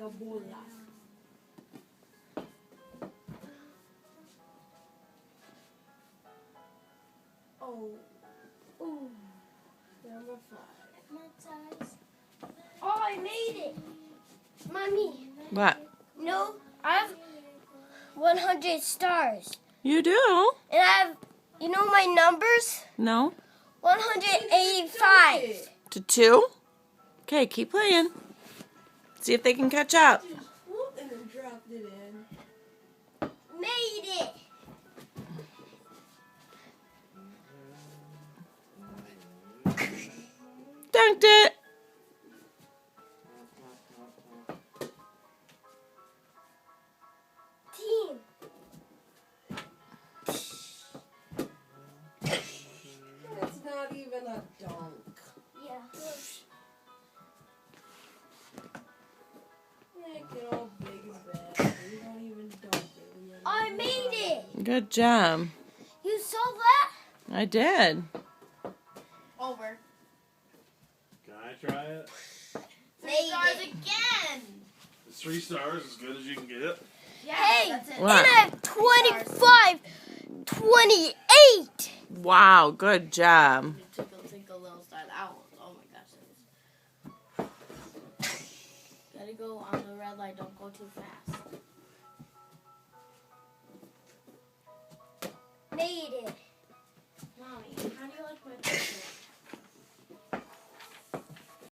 a bola. Oh. Ooh. Number 5. Oh, I made it. Mommy. What? No, I have 100 stars. You do? And I have, you know my numbers? No. 185. To 2? Okay, keep playing. See if they can catch up. And then dropped it in. Made it. Dunked it. Team. It's not even a dunk. Yeah. Make it all big and bad. You don't even dunk it. I made it. Good job. You saw that? I did. Over. Can I try it? 3 stars again. Is 3 stars as good as you can get? Yeah, hey, What? and I have 25, 28. Wow, good job. Take a little star. That one. Oh my gosh. Gotta go on the red light. Don't go too fast. Made it. Mommy, how do you like my picture?